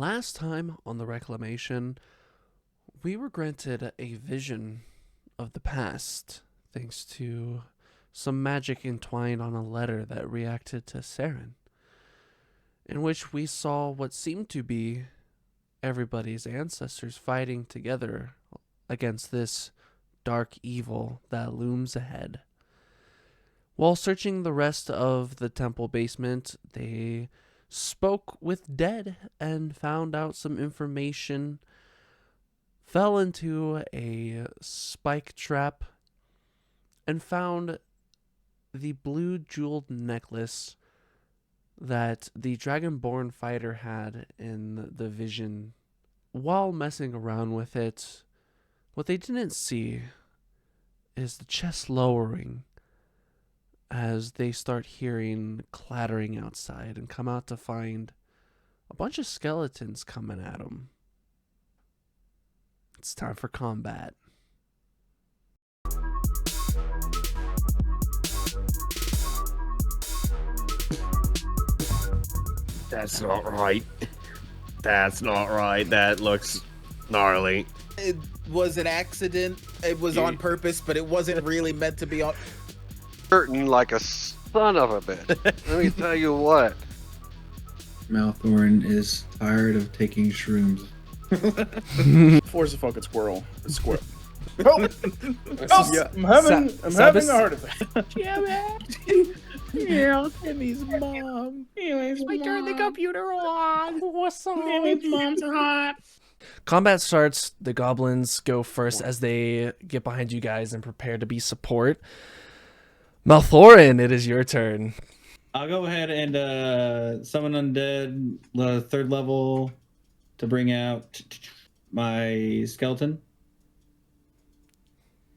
Last time on the Reclamation, we were granted a vision of the past thanks to some magic entwined on a letter that reacted to Saren, in which we saw what seemed to be everybody's ancestors fighting together against this dark evil that looms ahead. While searching the rest of the temple basement, they spoke with dead and found out some information, fell into a spike trap, and found the blue jeweled necklace that the Dragonborn fighter had in the vision. While messing around with it, what they didn't see is the chest lowering as they start hearing clattering outside and come out to find a bunch of skeletons coming at them. It's time for combat. That's not right. That's not right. That looks gnarly. It was an accident. It was on purpose, but it wasn't really meant to be on. Hurting like a son of a bitch. Let me tell you what. Maelthorin is tired of taking shrooms. Force a fucking squirrel. A squirrel. Oh, Yeah. I'm having Sabas? a heart attack. Yeah, Timmy's mom. I turned the computer on. What's up? Timmy's mom's hot. Combat starts. The goblins go first as they get behind you guys and prepare to be support. Maelthorin, it is your turn. I'll go ahead and summon undead, third level, to bring out my skeleton.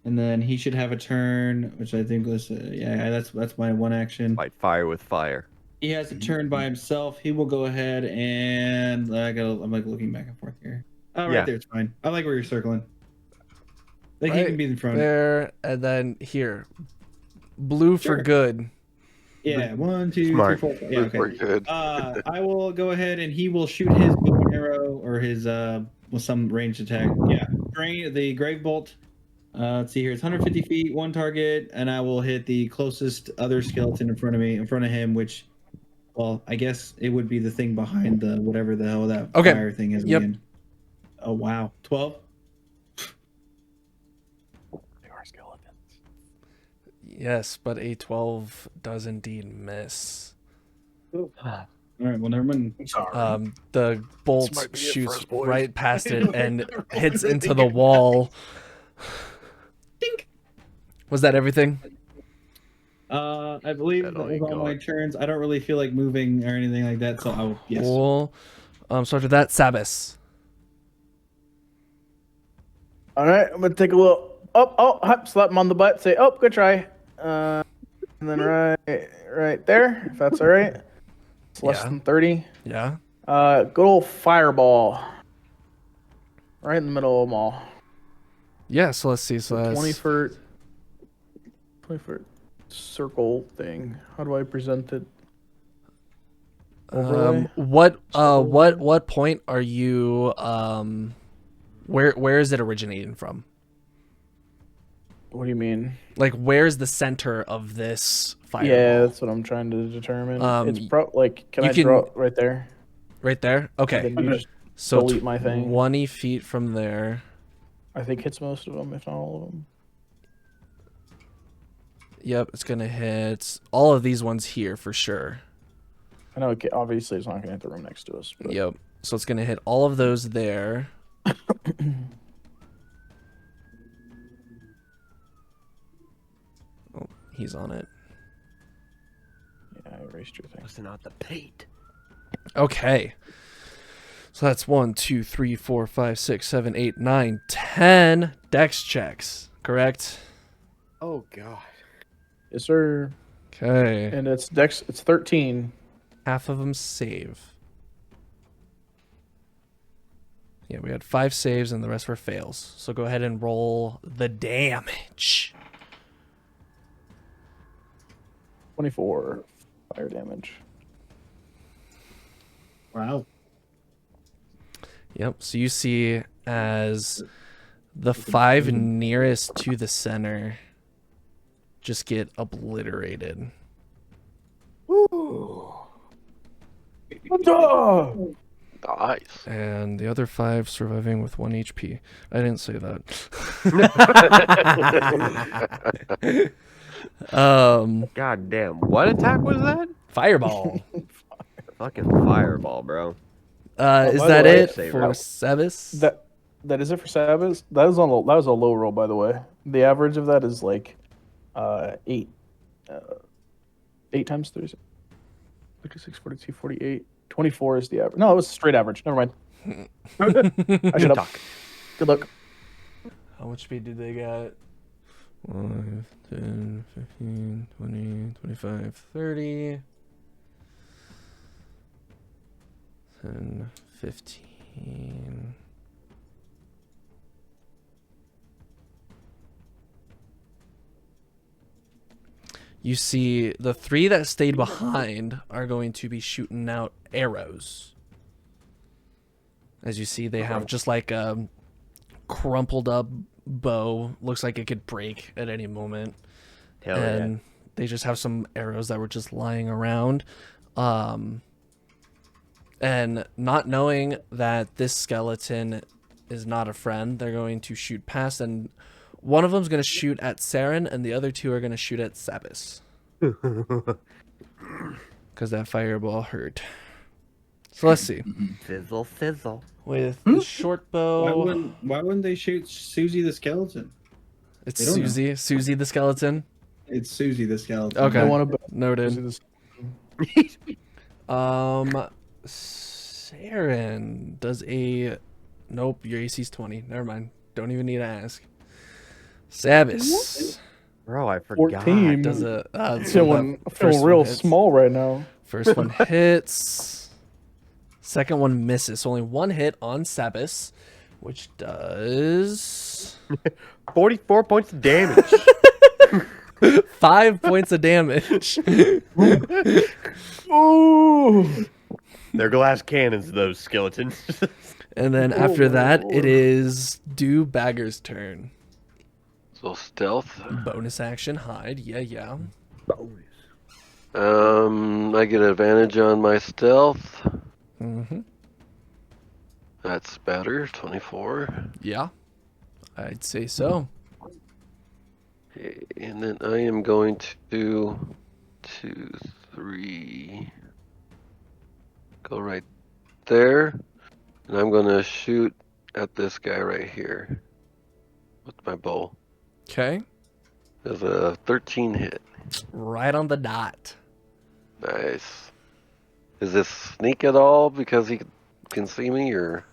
And then he should have a turn, which I think was that's my one action. Fight fire with fire. He has a turn by himself. He will go ahead and I'm like looking back and forth here. Oh, right Yeah. there, it's fine. I like where you're circling. Like he Right can be in front. There, and then here. Blue for Sure. good. Yeah, 1, 2, Smart. 3, 4. Yeah, okay. We're good. I will go ahead and he will shoot his bow and arrow or his with some ranged attack. Yeah, the grave bolt. Let's see here. It's 150 feet, one target, and I will hit the closest other skeleton in front of him, which, well, I guess it would be the thing behind the whatever the hell that Okay. fire thing is. Yep. Again. Oh wow, 12. They are skeletons. Yes, but a 12 does indeed miss. All right, well, never mind. Sorry. The bolt might be it for shoots us, boys. right past it and hits into the wall. Dink. Was that everything? I believe That that all was you all my got. turns. I don't really feel like moving or anything like that, so I'll yes. Cool. So after that, Sabas. All right, I'm gonna take a little. Slap him on the butt. Say, good try. And then right there, if that's all right. It's less Yeah. than 30. Yeah. Good old fireball. Right in the middle of them all. Yeah, so let's see. So that's 20 foot circle thing. How do I present it? Overlay? what point are you where is it originating from? What do you mean? Like where's the center of this fireball? Yeah, that's what I'm trying to determine. It's can you I can- draw it right there? Right there? Okay. Then you just So delete my thing. 20 feet from there. I think hits most of them, if not all of them. Yep, it's going to hit all of these ones here for sure. I know obviously it's not gonna hit the room next to us. But Yep. So it's going to hit all of those there. Oh, he's on it. yeah, I erased your thing. Was not the paint. Okay. So that's 1, 2, 3, 4, 5, 6, 7, 8, 9, 10 dex checks, correct? Oh god. Yes, sir. Okay. And it's 13. Half of them save. Yeah, we had 5 saves and the rest were fails. So go ahead and roll the damage. 24 fire damage. Wow. Yep. So you see as the 5 nearest to the center just get obliterated. Nice. And the other 5 surviving with 1 HP. I didn't say that. God damn. What attack was that? Fireball. Fucking fireball, bro. Is by the that way, it for Sabas? That is it for Sabas. That was a low roll, by the way. The average of that is like 8. 8 times 3. 56, 42, 48. 24 is the average. No, it was straight average. Never mind. I should have. Good luck. How much speed do they got? 5, 10, 15, 20, 25, 30. 10, 15. You see the 3 that stayed behind are going to be shooting out arrows. As you see, they have just like a crumpled up bow. Looks like it could break at any moment. Hell And they just have some arrows that were just lying around. And not knowing that this skeleton is not a friend, they're going to shoot past, and one of them's going to shoot at Saren, and the other 2 are going to shoot at Sabas. Because that fireball hurt. So let's see. Fizzle, fizzle. With the short bow... Why wouldn't they shoot Susie the skeleton? It's They don't know. Susie. Susie the skeleton. It's Susie the skeleton. Okay. I want to Noted. Saren does a... Nope, your AC's 20. Never mind. Don't even need to ask. Sabas Bro, I forgot. 14. does a... feeling first one real hits. small right now. First one hits. Second one misses. So only 1 hit on Sabas, which does 44 points of damage. 5 points of damage. Ooh. They're glass cannons, those skeletons. And then after that, it is Dubbager's turn. So stealth. Bonus action, hide. Yeah. I get advantage on my stealth. Mm-hmm. That's better. 24. Yeah, I'd say so. And then I am going to 2, 3. Go right there. And I'm going to shoot at this guy right here with my bow. Okay. There's a 13 hit. Right on the dot. Nice. Is this sneak at all because he can see me, or?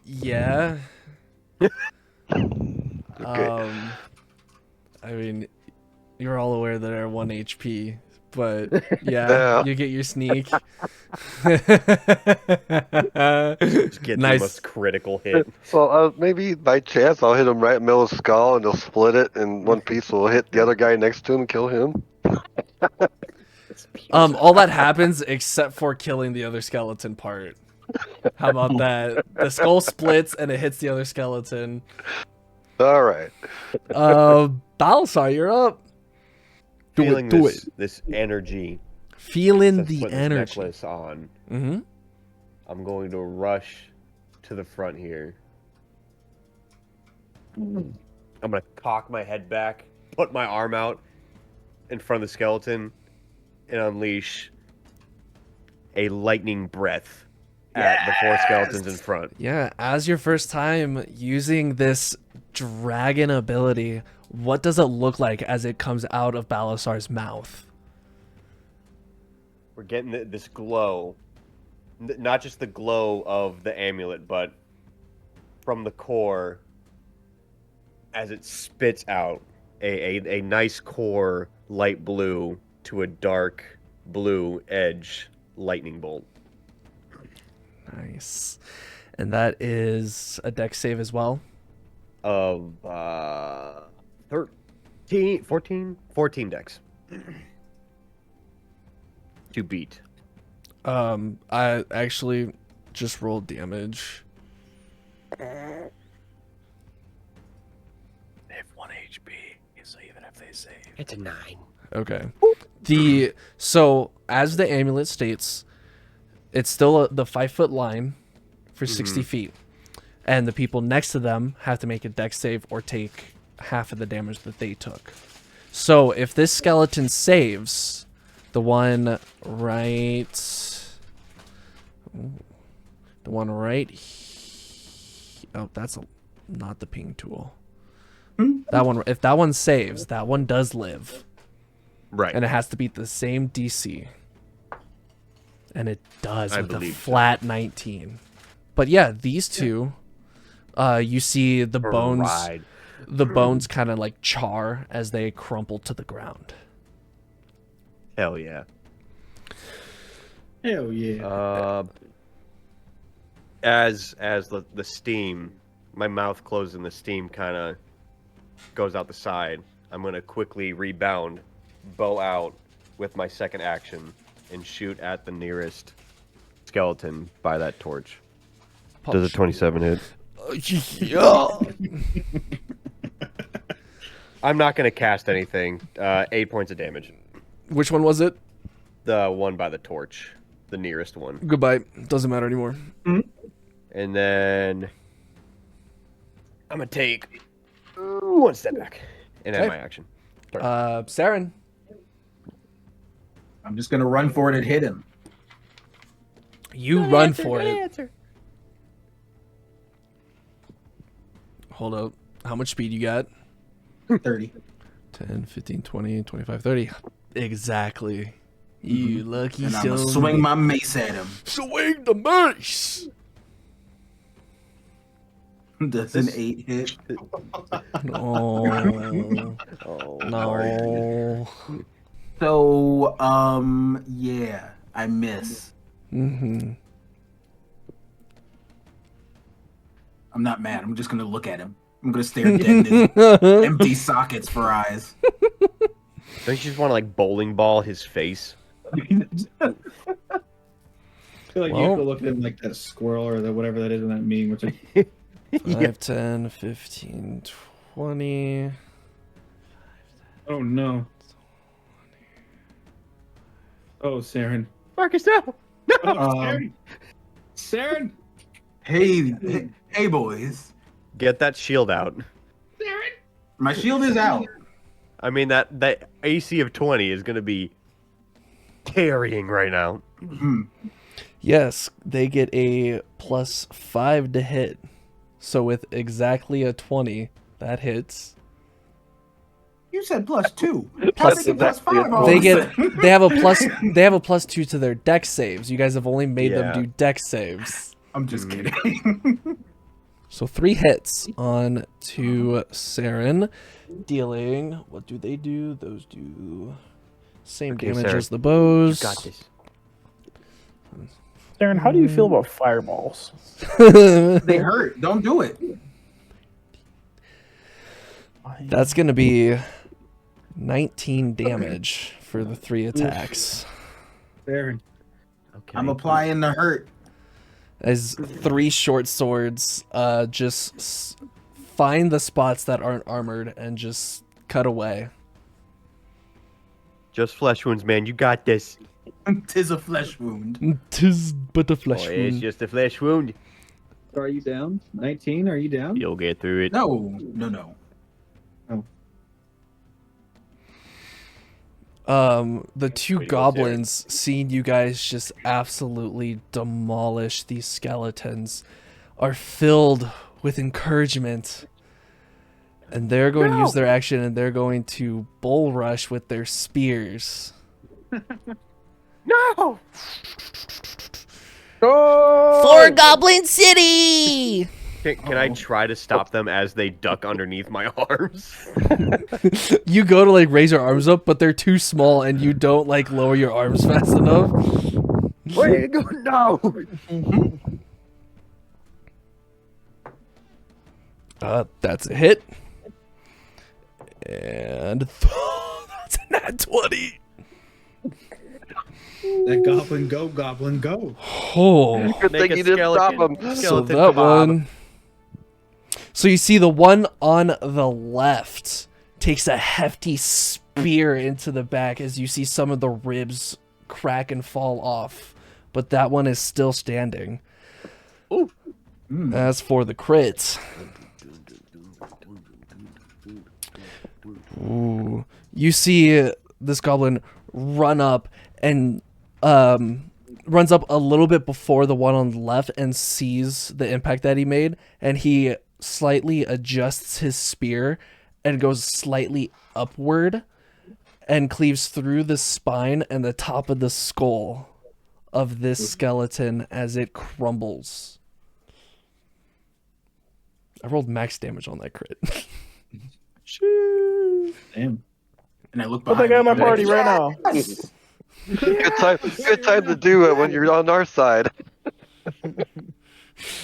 Yeah. Okay. I mean, you're all aware that I are 1 HP, but yeah, Yeah. you get your sneak. Just get the Nice. most critical hit. Well, maybe by chance I'll hit him right in the middle of the skull and he'll split it, and one piece will hit the other guy next to him and kill him. All that happens except for killing the other skeleton part. How about that? The skull splits and it hits the other skeleton. All right. Balasar, you're up. Feeling Do this, it. this energy. Feeling since the putting this energy. necklace on. Mm-hmm. I'm going to rush to the front here. I'm going to cock my head back, put my arm out in front of the skeleton, and unleash a lightning breath at the 4 skeletons in front. Yeah, as your first time using this dragon ability, what does it look like as it comes out of Balasar's mouth? We're getting this glow. Not just the glow of the amulet, but from the core as it spits out a nice core light blue to a dark blue edge lightning bolt. Nice. And that is a dex save as well. Of 14 decks. To beat. I actually just roll damage. They have 1 HP, so even if they save. It's a 9. Okay. So as the amulet states, it's still the 5-foot line for 60 feet, and the people next to them have to make a dex save or take half of the damage that they took. So if this skeleton saves, the one right oh, that's not the ping tool. That one, if that one saves, that one does live. Right. And it has to beat the same DC. And it does I with a believe so. flat 19. But yeah, these two, you see the bones, Ride. the bones kind of like char as they crumple to the ground. Hell yeah. Hell yeah. As the steam, my mouth closed and the steam kind of goes out the side, I'm going to quickly rebound, bow out with my second action, and shoot at the nearest skeleton by that torch. Does a 27 hit? Yeah. I'm not going to cast anything. 8 points of damage. Which one was it? The one by the torch. The nearest one. Goodbye. Doesn't matter anymore. And then I'm going to take 1 step back and end Okay. my action. Saren. I'm just gonna run for it and hit him. You run for it. Hold up. How much speed you got? 30. 10, 15, 20, 25, 30. Exactly. You lucky And I'm son. gonna swing my mace at him. Swing the mace. Does an 8 hit? No. Oh, No. So, yeah, I miss. Mm-hmm. I'm not mad. I'm just gonna look at him. I'm gonna stare dead in his empty sockets for eyes. Don't you just want to like bowling ball his face? I feel like you have to look at him like that squirrel or the whatever that is in that meme. Which is, 5, 10, 15, 20. oh no. Oh, Saren. Marcus, no! Oh, Saren. Saren. Hey, boys. Get that shield out. My shield is out. I mean, that AC of 20 is going to be carrying right now. Yes, they get a +5 to hit. So with exactly a 20, that hits. You said +2. Plus How that- +5 all They of a get sudden? they have a +2 to their dex saves. You guys have only made them Yeah. do dex saves. I'm just kidding. So 3 hits on to Saren, dealing. What do they do? Those do same Okay, damage Saren, as the bows. Got this. Darren, how do you feel about fireballs? They hurt. Don't do it. That's gonna be 19 damage for the 3 attacks. Saren. Okay. I'm applying the hurt. As 3 short swords just find the spots that aren't armored and just cut away. Just flesh wounds, man. You got this. 'Tis a flesh wound. 'Tis but a flesh Oh, it's wound. just a flesh wound. Are you down? 19? Are you down? You'll get through it. No. The 2 Way to go, goblins seeing you guys just absolutely demolish these skeletons are filled with encouragement. And they're going to use their action and they're going to bull rush with their spears. No! For Goblin City! Can I try to stop them as they duck underneath my arms? You go to like raise your arms up, but they're too small and you don't like lower your arms fast enough. Where you go? No! That's a hit. And that's a nat 20. That goblin go. Oh. Good Make thing a you didn't stop him. So skeleton that kebab. one. So you see the one on the left takes a hefty spear into the back as you see some of the ribs crack and fall off. But that one is still standing. As for the crit. Ooh. You see this goblin run up and runs up a little bit before the one on the left and sees the impact that he made, and he slightly adjusts his spear and goes slightly upward and cleaves through the spine and the top of the skull of this skeleton as it crumbles. I rolled max damage on that crit. Damn. And I look Put behind that guy in my me, party right now. Good time to do it when you're on our side.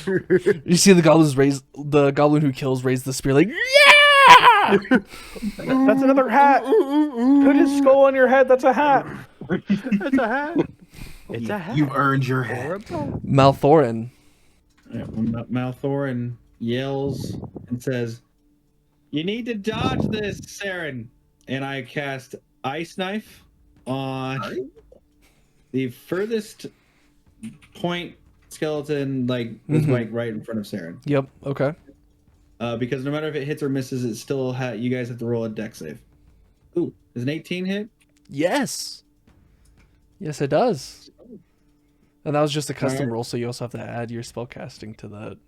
You see the goblin who kills raise the spear like, yeah! That's another hat. Put his skull on your head. That's a hat. It's a hat. It's a hat. You've earned your hat. Maelthorin. Maelthorin yells and says, "You need to dodge this, Saren." And I cast Ice Knife on the furthest point skeleton, like right in front of Saren. Yep, okay. Because no matter if it hits or misses, it still you guys have to roll a dex save. Ooh, does an 18 hit? Yes. Yes, it does. And that was just a custom Alright. roll, so you also have to add your spellcasting to that.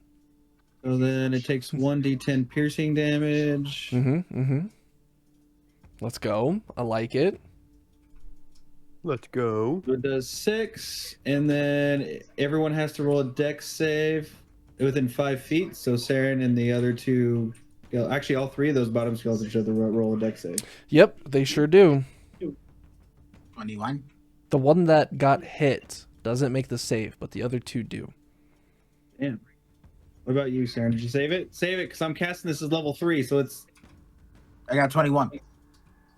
So then it takes 1d10 piercing damage. Let's go. I like it. Let's go. So it does 6, and then everyone has to roll a dex save within 5 feet. So Saren and the other two, actually all 3 of those bottom skeletons should have to roll a dex save. Yep, they sure do. 21. The one that got hit doesn't make the save, but the other 2 do. Damn. What about you, Saren? Did you save it? Save it, because I'm casting this as level 3, so it's... I got 21.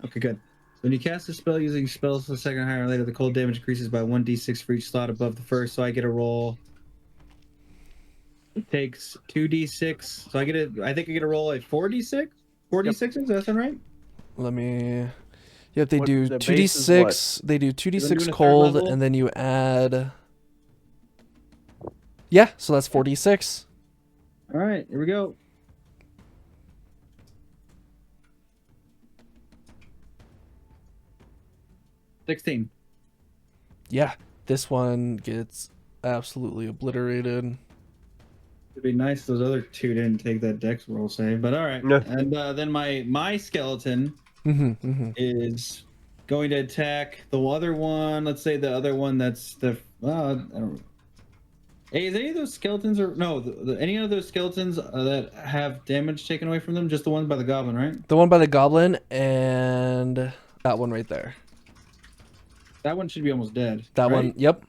Okay, good. When you cast a spell using spells to the second higher or later, the cold damage increases by 1d6 for each slot above the first, so I get a roll. It takes 2d6, so I think I get a roll at 4d6? 4d6s, does that sound right? Let me... Yep, they What- do the base is 2d6. They do Then doing 2d6 a third cold, level? and then you add... Yeah, so that's 4d6. Alright, here we go. $16. Yeah, this one gets absolutely obliterated. It'd be nice if those other 2 didn't take that dex roll save, but alright. No. And then my skeleton is going to attack the other one. Let's say the other one that's the... I don't know. Hey, is any of those skeletons or... No, any of those skeletons that have damage taken away from them? Just the ones by the goblin, right? The one by the goblin and that one right there. That one should be almost dead. That right? one, yep.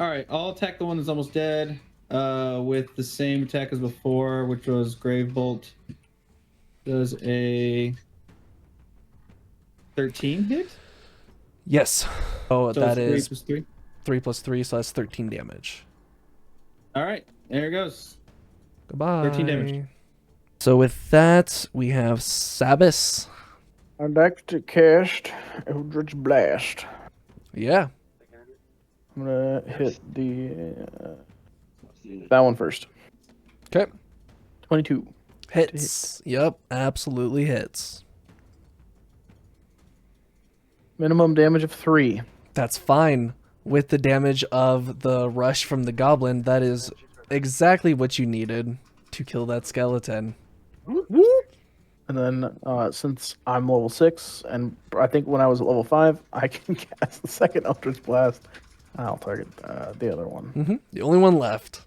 Alright, I'll attack the one that's almost dead with the same attack as before, which was Grave Bolt. Does a 13 hit? Yes. Oh, So that it's 3 is plus 3. 3 plus 3, so that's 13 damage. Alright, there it goes. Goodbye. 13 damage. So with that, we have Sabas. I'd like to cast Eldritch Blast. Yeah. I'm gonna hit the that one first. Okay. 22. Hits. Yep, absolutely hits. Minimum damage of 3. That's fine. With the damage of the rush from the goblin, that is exactly what you needed to kill that skeleton. And then since I'm level 6, and I think when I was at level 5, I can cast the second Eldritch Blast. I'll target the other one. The only one left.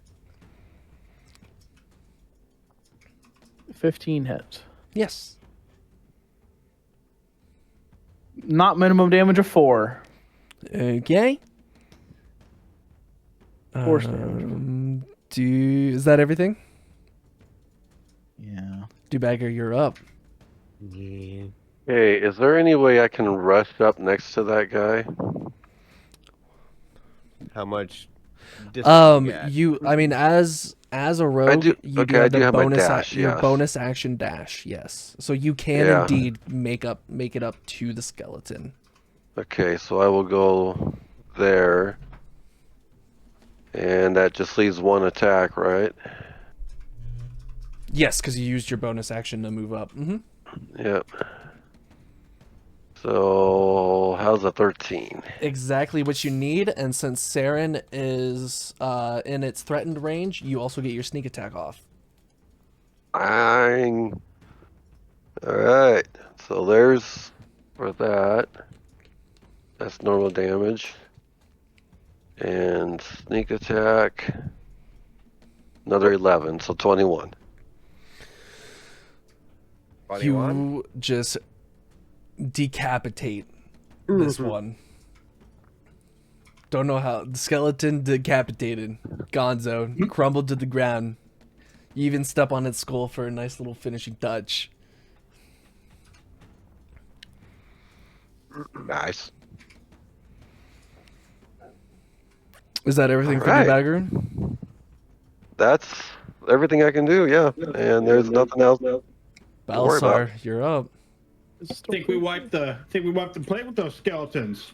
15 hits. Yes. Not minimum damage of 4. Okay. Force damage. Is that everything? Yeah. Dubbager, you're up. Yeah. Hey, is there any way I can rush up next to that guy? How much? Distance I mean, as a rogue, do- you okay, do I have do the have my bonus dash, your yes. bonus action dash. Yes, so you can Yeah. indeed make it up to the skeleton. Okay, so I will go there. And that just leaves one attack, right? Yes, because you used your bonus action to move up. Yep. So, how's a 13? Exactly what you need, and since Saren is in its threatened range, you also get your sneak attack off. Bang. Alright, so there's for that. That's normal damage. And sneak attack. Another 11, so 21. You just decapitate this one. Don't know how. The skeleton decapitated. Gonzo crumbled to the ground. You even step on its skull for a nice little finishing touch. Nice. Is that everything for Alright. Dubbager? That's everything I can do, yeah. And there's nothing else. Don't worry about. Balasar, you're up. Think we wiped the plate with those skeletons.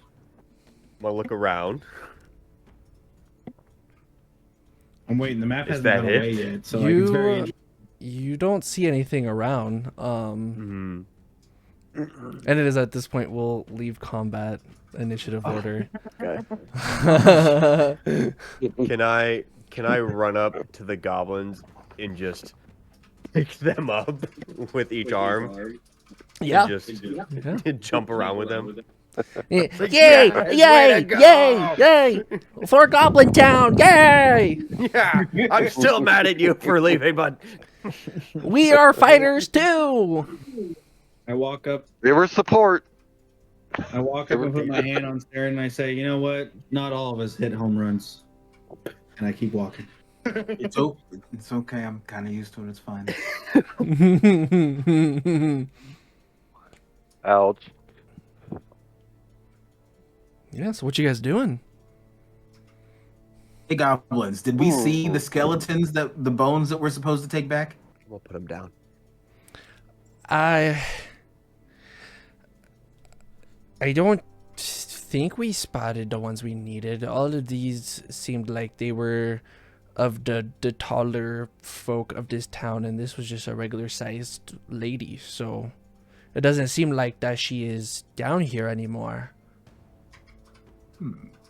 I'm gonna look around. I'm waiting. The map Is hasn't that gone it? away yet, so like, it's very. You don't see anything around. Mhm. And it is at this point we'll leave combat initiative order. Okay. Can I run up to the goblins and just pick them up with each arm? Yeah. And just jump around with them. Yay! Like, Yay! yes, Yay! way to go! Yay! Yay! For Goblin Town! Yay! Yeah, I'm still mad at you for leaving, but We are fighters too. I walk up. Give her support. I walk up and put my hand on Saren and I say, "You know what? Not all of us hit home runs." And I keep walking. It's okay. I'm kind of used to it. It's fine. Ouch. Yeah. So what you guys doing? Hey, goblins, did we see the skeletons, the bones that we're supposed to take back? we'll put them down. I don't think we spotted the ones we needed. All of these seemed like they were of the taller folk of this town, and this was just a regular sized lady, so it doesn't seem like that she is down here anymore.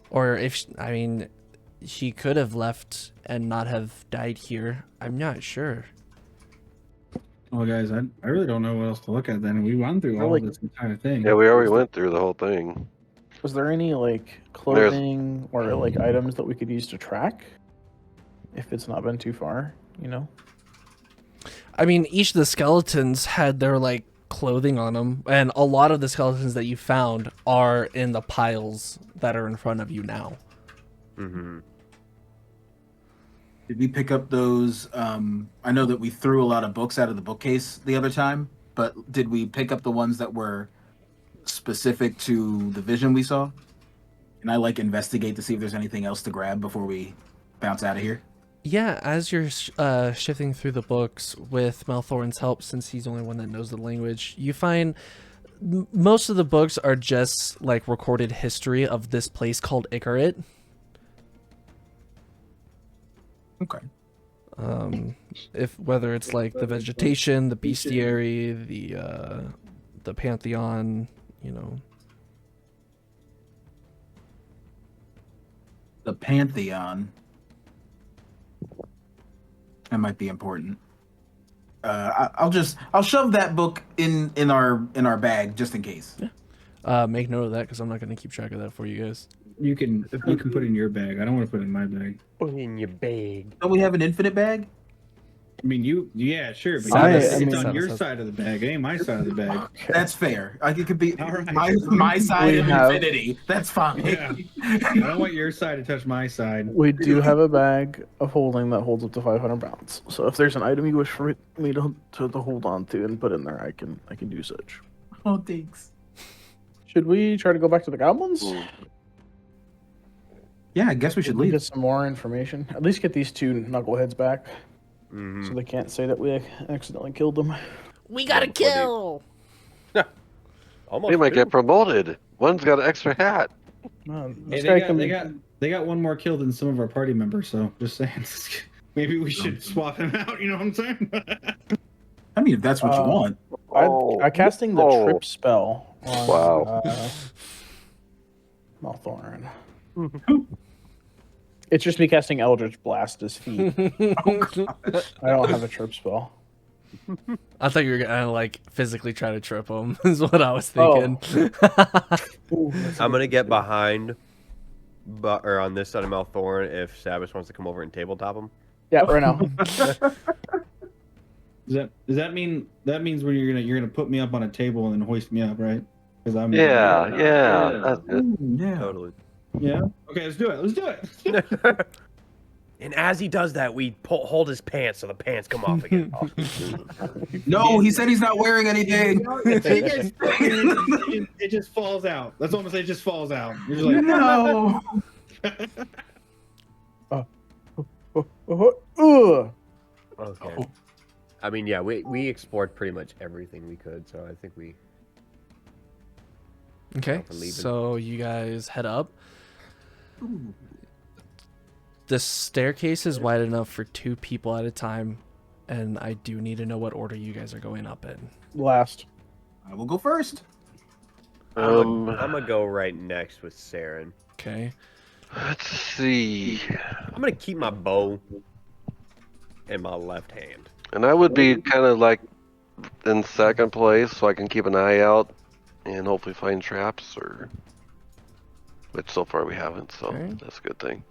Or if I mean, she could have left and not have died here. I'm not sure. Well, guys, I really don't know what else to look at. Then we went through all Like- of this entire thing. Yeah, we already went through the whole thing. Was there any like clothing or like items that we could use to track? If it's not been too far, you know? I mean, each of the skeletons had their like clothing on them, and a lot of the skeletons that you found are in the piles that are in front of you now. Mm-hmm. Did we pick up those? I know that we threw a lot of books out of the bookcase the other time, but did we pick up the ones that were specific to the vision we saw? And I like investigate to see if there's anything else to grab before we bounce out of here. Yeah, as you're shifting through the books with Maelthorin's help, since he's the only one that knows the language, you find most of the books are just like recorded history of this place called Ikarit. Okay. If whether it's like the vegetation, the bestiary, the pantheon, you know. The pantheon. That might be important. I'll shove that book in our bag just in case. Make note of that because I'm not going to keep track of that for you guys. You can put it in your bag. I don't want to put it in my bag. Put it in your bag. Don't we have an infinite bag? I mean, yeah, sure, but Sabas- it's I mean- on your Sabas- side of the bag. It ain't my side of the bag. Okay. That's fair. It could be All right. my side We of have- infinity. That's fine. Yeah. I don't want your side to touch my side. We do have a bag of holding that holds up to 500 pounds. So if there's an item you wish for me to hold on to and put in there, I can do such. Oh, thanks. Should we try to go back to the goblins? Yeah, I guess we should Get leave. some more information. At least get these two knuckleheads back, so they can't say that we accidentally killed them. We got a kill. Almost. We might two. get promoted. One's got an extra hat. No, Hey, this guy can they got one more kill than some of our party members. So just saying, maybe we should swap him out. You know what I'm saying? I mean, if that's what you want. I'm casting the trip spell on Wow. Maelthorin. It's just me casting Eldritch Blast as feet. I don't have a trip spell. I thought you were gonna like physically try to trip him. Is what I was thinking. I'm gonna get behind, or on this side of Maelthorin if Sabas wants to come over and tabletop him. Yeah, right now. Does that mean that means when you're gonna put me up on a table and then hoist me up, right? Because I'm Yeah. That's good. Yeah. Totally. Yeah. Okay, let's do it. Let's do it. And as he does that, we hold his pants so the pants come off again. No, he said he's not wearing anything. It just falls out. That's what I'm gonna say. It just falls out. You're just like, No. Okay. I mean, yeah, we explored pretty much everything we could, so I think we. Okay, for leaving. so you guys head up. The staircase is wide enough for 2 people at a time, and I do need to know what order you guys are going up in. Last. I will go first. I'm gonna go right next with Saren. Okay. Let's see. I'm gonna keep my bow in my left hand. And I would be kind of like in second place, so I can keep an eye out and hopefully find traps, or which so far we haven't. So Okay. that's a good thing.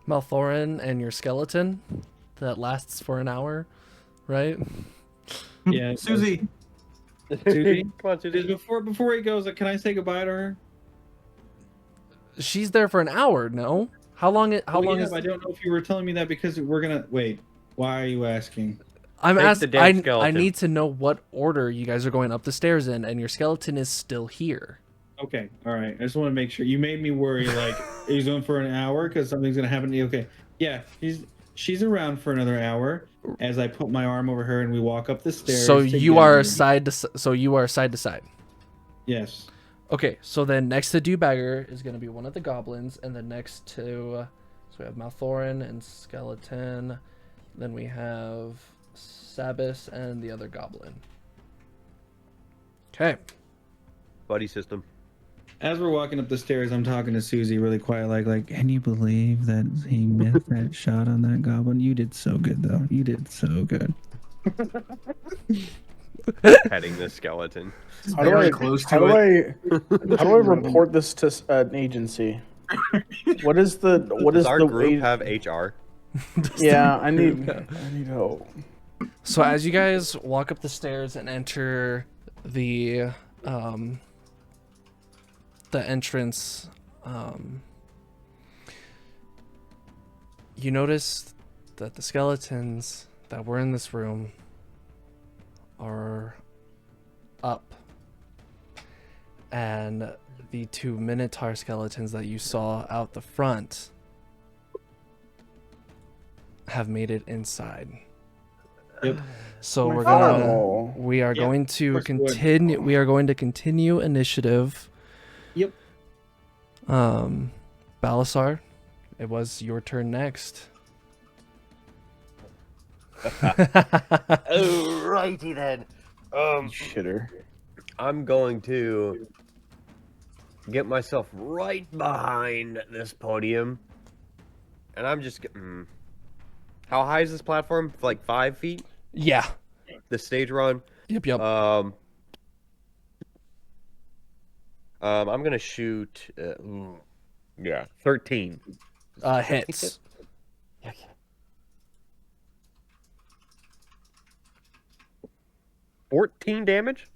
Maelthorin and your skeleton that lasts for an hour, right? yeah, Susie. Susie? Come on, Susie. Before he goes, can I say goodbye to her? She's there for an hour, no? How long is I don't know if you were telling me that because we're gonna wait. Why are you asking? I'm Take the asking damn I skeleton. need to know what order you guys are going up the stairs in, and your skeleton is still here. Okay, all right. I just want to make sure. You made me worry. Like he's going for an hour because something's gonna happen. Okay, yeah, she's around for another hour. As I put my arm over her and we walk up the stairs. So you are together. side to side. Yes. Okay, so then next to Dubbager is going to be one of the goblins, and then next to so we have Maelthorin and skeleton, then we have Sabas and the other goblin. Okay. Buddy system. As we're walking up the stairs, I'm talking to Susie really quiet, like, can you believe that he missed that shot on that goblin? You did so good, though. You did so good. Petting the skeleton. How do I report this to an agency? What is Does our the group way? have HR? Yeah, I need help. So as you guys walk up the stairs and enter the entrance, you notice that the skeletons that were in this room are up, and the 2 Minotaur skeletons that you saw out the front have made it inside. Yep. So My we are Yeah, going to of course we would. continue. We are going to continue initiative. Yep. Balasar, it was your turn next. Alrighty then. Shitter. I'm going to get myself right behind this podium, and I'm just. How high is this platform? Like 5 feet? Yeah. The stage run. Yep. I'm gonna shoot. 13. Hits. 14 damage.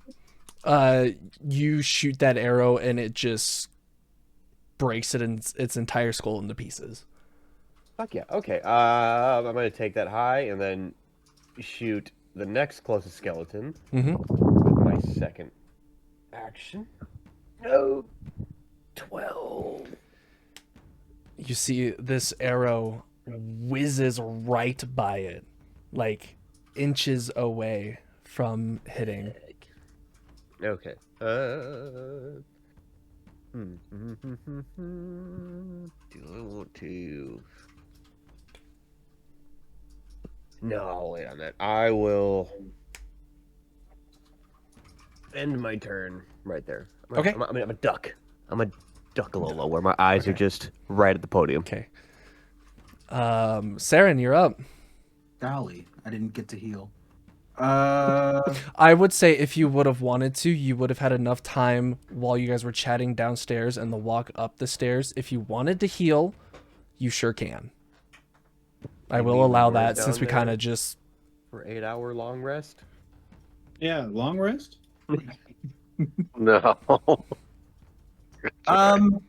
You shoot that arrow and it just breaks its entire skull into pieces. Fuck yeah. Okay. I'm gonna take that high and then shoot the next closest skeleton Mm-hmm. with my second action. No. 12. You see this arrow whizzes right by it, like inches away from hitting. Okay. Do I want to? No, I'll wait on that. I will end my turn right there. Okay. I'm a duck. I'm a duck a little low, where my eyes are just right at the podium. Okay. Saren, you're up. Golly, I didn't get to heal. I would say if you would have wanted to, you would have had enough time while you guys were chatting downstairs and the walk up the stairs. If you wanted to heal, you sure can. I Maybe will allow we're that since down we kind there of just... for 8-hour long rest. Yeah, long rest. No. I'm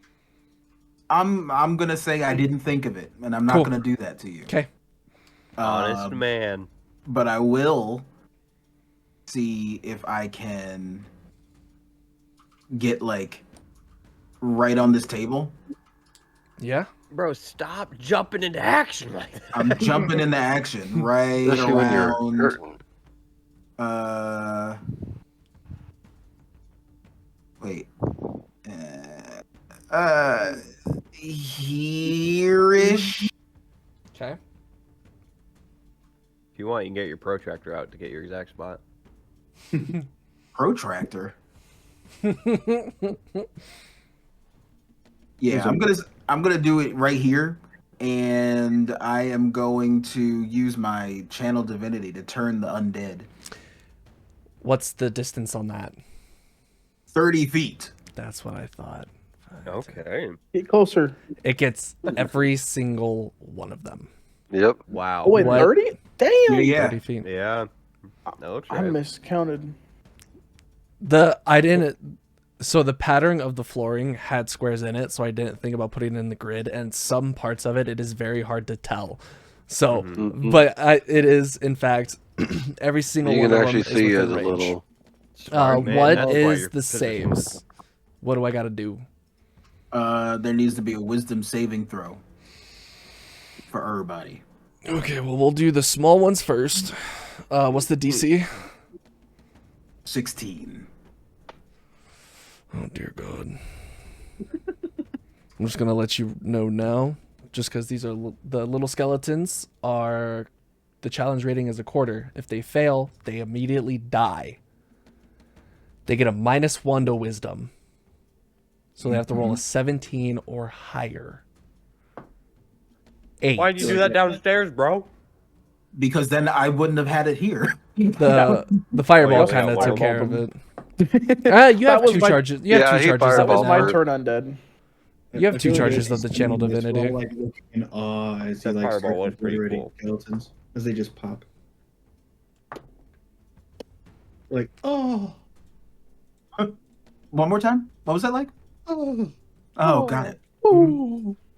gonna say I didn't think of it, and I'm not Cool. gonna do that to you. Okay. Honest man. But I will see if I can get like right on this table. Yeah? Bro, stop jumping into action like that. I'm jumping into action right Especially when you're around. hurting. Wait. Here-ish. Okay. If you want, you can get your protractor out to get your exact spot. Protractor. Yeah, I'm gonna do it right here, and I am going to use my channel divinity to turn the undead. What's the distance on that? 30 feet. That's what I thought. Okay. Get closer. It gets every single one of them. Yep. Wow. Oh, wait, What? 30? Damn! Yeah. 30 feet. Yeah. No I trip. miscounted. So the pattern of the flooring had squares in it, so I didn't think about putting it in the grid, and some parts of it is very hard to tell. So, Mhm. but it is, in fact, every single You one can of actually them see is as within a range. little. Smart man, What that's why is you're the positioned. saves? What do I got to do? There needs to be a wisdom saving throw for everybody. Okay, well, we'll do the small ones first. What's the DC? 16. Oh, dear God. I'm just going to let you know now, just because these are the little skeletons are... The challenge rating is a quarter. If they fail, they immediately die. They get a -1 to wisdom. So they have to roll a 17 or higher. 8. Why'd you do that downstairs, bro? Because then I wouldn't have had it here. The Oh, fireball yeah, kind of yeah, took fireball care of them. it. You That have was 2 my- charges. You have Yeah, 2 he charges of That was it my now. turn undead. You have I 2 feel like charges it's of the channel this divinity. while, like, looking in awe as he That like fireball starts was pretty obliterating cool. skeletons as they just pop. Like, oh, One more time? What was that like? oh. Oh, got it.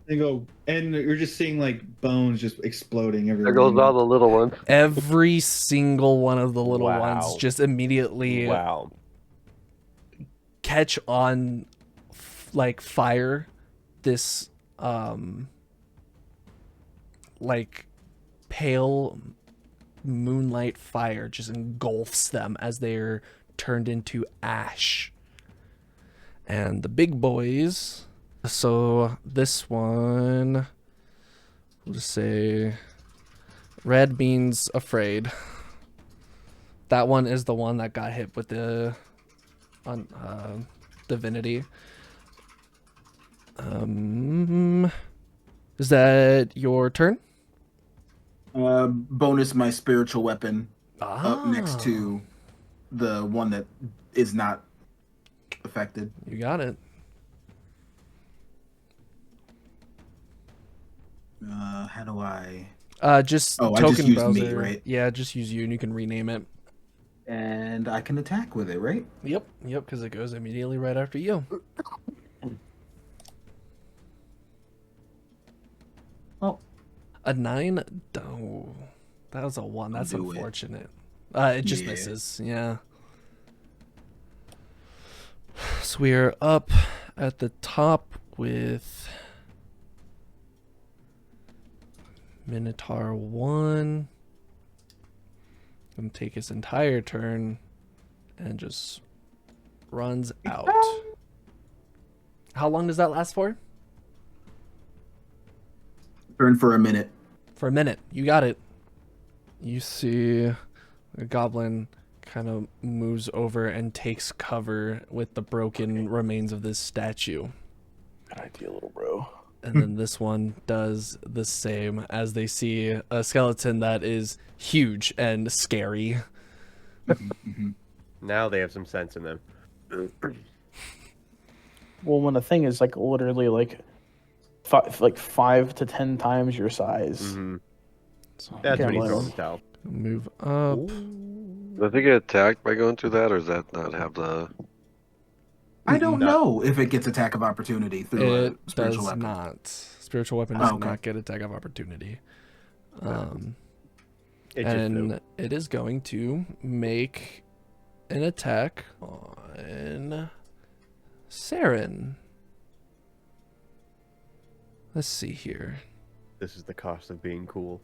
They go, and you're just seeing like bones just exploding everywhere. There goes all the little ones. Every single one of the little Wow. ones just immediately Wow. catch on like fire. This like pale moonlight fire just engulfs them as they're turned into ash. And the big boys, so this one, we'll just say red means afraid. That one is the one that got hit with the divinity. Is that your turn? Bonus my spiritual weapon up next Ah, to the one that is not affected. You got it. How do I? Just Oh, I token just used browser. me, right? Yeah, just use you and you can rename it. And I can attack with it, right? Yep, because it goes immediately right after you. Oh. A 9? Oh, that was a 1. That's do it. unfortunate. It just Yeah. misses. Yeah. So we are up at the top with Minotaur 1. Gonna take his entire turn and just runs out. How long does that last for? Turn for a minute. For a minute. You got it. You see a goblin kind of moves over and takes cover with the broken remains of this statue. Good idea, little bro. And then this one does the same as they see a skeleton that is huge and scary. Now they have some sense in them. Well, when the thing is like literally like 5 to 10 times your size. Mm-hmm. So That's can't when he blame throws him. the towel. move up. Does he get attacked by going through that, or does that not have the... I don't know if it gets attack of opportunity through It a spiritual does weapon. not. Spiritual weapon does Oh, okay. not get attack of opportunity. It just And flew. it is going to make an attack on Saren. Let's see here. This is the cost of being cool.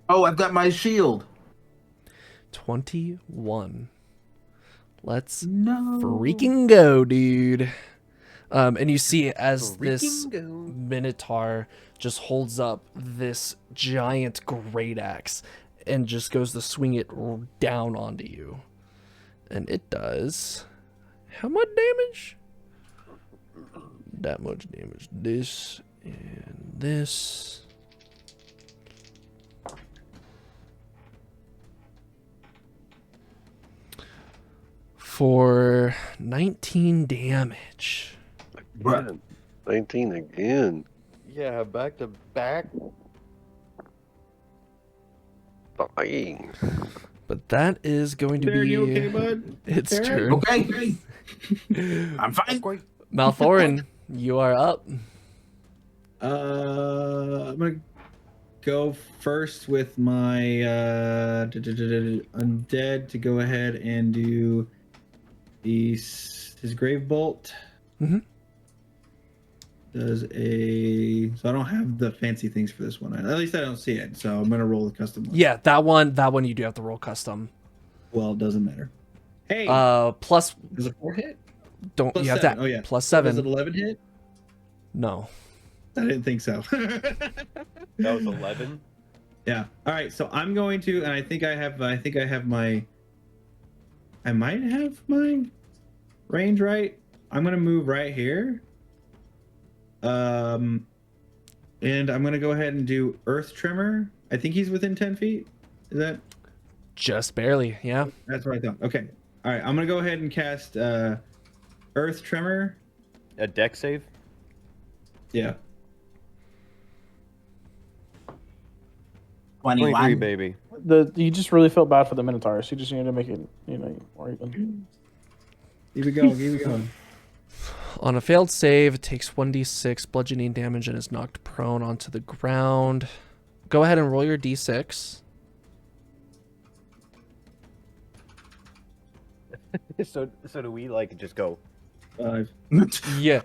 Oh, I've got my shield. 21. Let's No. freaking go, dude. And you see as this Freaking go. Minotaur just holds up this giant great axe and just goes to swing it down onto you. And it does how much damage? That much damage. This and this. For 19 damage. Man, 19 again. Yeah, back to back. Dying. But that is going to Saren, be you okay, bud? its Saren? turn. Okay. I'm fine. Malthorin, you are up. I'm gonna go first with my undead to go ahead and do his grave bolt. Mhm. Does so I don't have the fancy things for this one. At least I don't see it. So I'm gonna roll the custom one. Yeah, that one you do have to roll custom. Well, it doesn't matter. Hey, Plus is it 4 hit? don't Plus you have 7. to Oh yeah. plus Is it 7. 11 hit? No. I didn't think so. That was 11. Yeah. All right. So I'm going to, and I think I have my. I might have my range right. I'm gonna move right here. And I'm gonna go ahead and do Earth Tremor. I think he's within 10 feet. Is that? Just barely, yeah. That's what I thought. Okay. All right. I'm gonna go ahead and cast Earth Tremor. A deck save? Yeah. 23, 21. baby. You just really felt bad for the Minotaur, so you just needed to make it, more even. Keep it going. Keep it going. On a failed save, it takes 1d6 bludgeoning damage and is knocked prone onto the ground. Go ahead and roll your d6. So do we just go? 5. Yeah.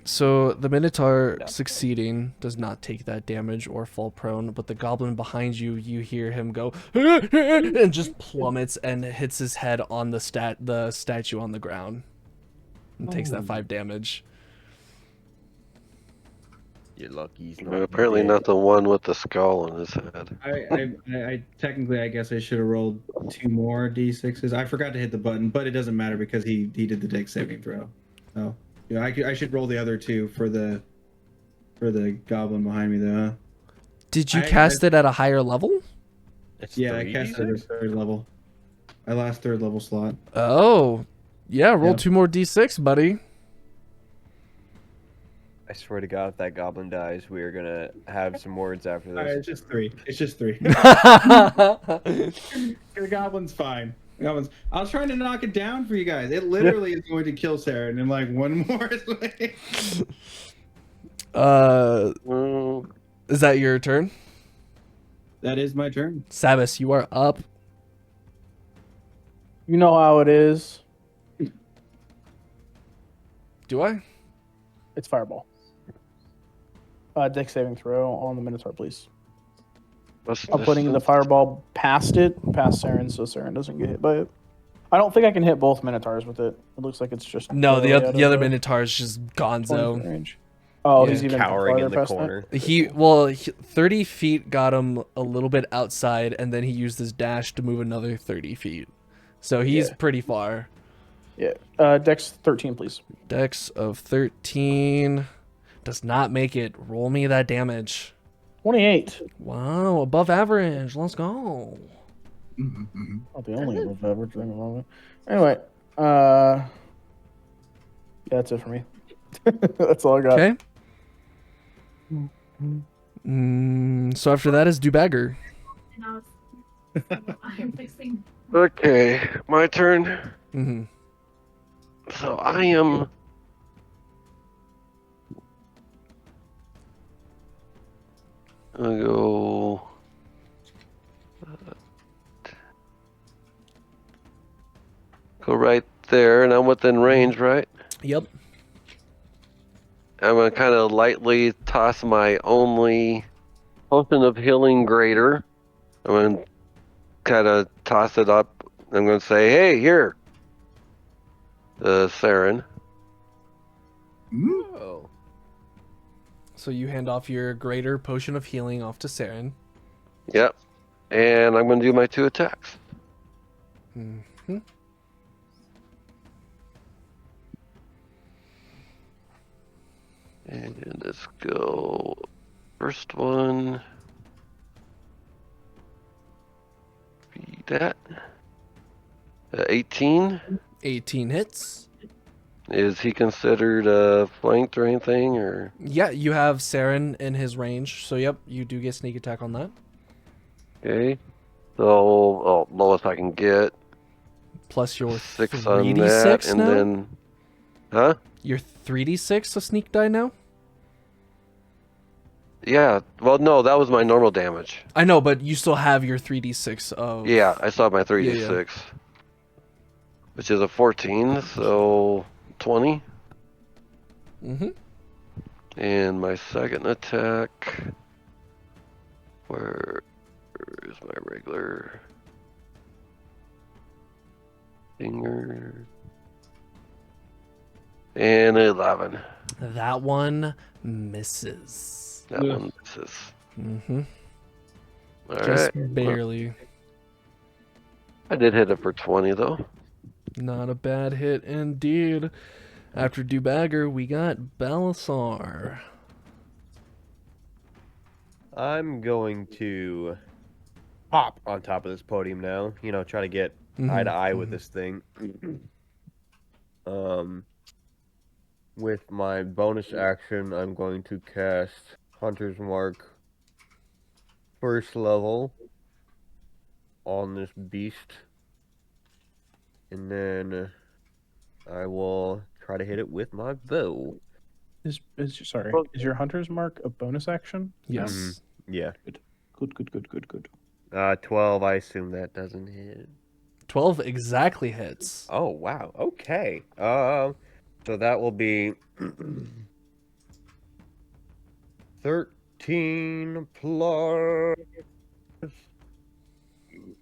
So the Minotaur succeeding does not take that damage or fall prone, but the goblin behind you, you hear him go and just plummets and hits his head on the statue on the ground and takes that 5 damage. You're lucky. He's Apparently dead. not the one with the skull on his head. I technically, I guess I should have rolled 2 more d6s. I forgot to hit the button, but it doesn't matter because he did the dex saving throw. So yeah, I should roll the other 2 for the goblin behind me though. Huh? Did you cast it at a higher level? It's Yeah, I 3d6? cast it at 3rd level. My last 3rd level slot. Oh, yeah. Roll Yeah. 2 more d6, buddy. I swear to God, if that goblin dies, we are gonna have some words after All right, this. it's just 3. It's just 3. The goblin's fine. I was trying to knock it down for you guys. It literally is going to kill Sarah, and I'm like, one more. Is that your turn? That is my turn. Sabas, you are up. You know how it is. Do I? It's fireball. Dex saving throw on the Minotaur, please. I'm putting the fireball past Saren, so Saren doesn't get hit by it. I don't think I can hit both Minotaurs with it. It looks like it's just No, the barely out other of Minotaur is just 20 foot gonzo. range. Oh, Yeah. he's even Cowering farther in the past that? corner. 30 feet got him a little bit outside, and then he used his dash to move another 30 feet. So he's pretty far. Yeah. Dex 13, please. Dex of 13 does not make it. Roll me that damage. 28. Wow, above average. Let's go. Not the only above average thing at the moment. Anyway, yeah, that's it for me. That's all I got. Okay. So after that is Dubbager. Okay, my turn. Mm-hmm. So I am. I'll go. Go right there, and I'm within range, right? Yep. I'm gonna kind of lightly toss my only potion of healing greater. I'm gonna kind of toss it up. I'm gonna say, "Hey, here, Saren." Oh. So you hand off your greater potion of healing off to Saren. Yep. And I'm gonna do my 2 attacks. Mm-hmm. And let's go. First one. Be that. 18. 18 hits. Is he considered flanked or anything, or? Yeah, you have Saren in his range. So yep, you do get sneak attack on that. Okay. So, lowest I can get. Plus your 6 on 3d6 that, and now? then, huh? Your 3d6 a sneak die now? Yeah. Well, no, that was my normal damage. I know, but you still have your 3d6 of... Yeah, I saw my 3d6, Yeah. which is a 14, so 20. Mm-hmm. And my second attack, where is my regular finger? And 11. That one misses. That one misses. Mm-hmm. All Just right. barely. I did hit it for 20 though. Not a bad hit indeed. After Dubbager, we got Balasar. I'm going to hop on top of this podium now. You know, try to get eye to eye with this thing. With my bonus action, I'm going to cast Hunter's Mark first level on this beast. And then I will try to hit it with my bow. Is your Hunter's Mark a bonus action? Yes. Yeah. Good. 12, I assume that doesn't hit. 12 exactly hits. Oh, wow. Okay. So that will be 13 plus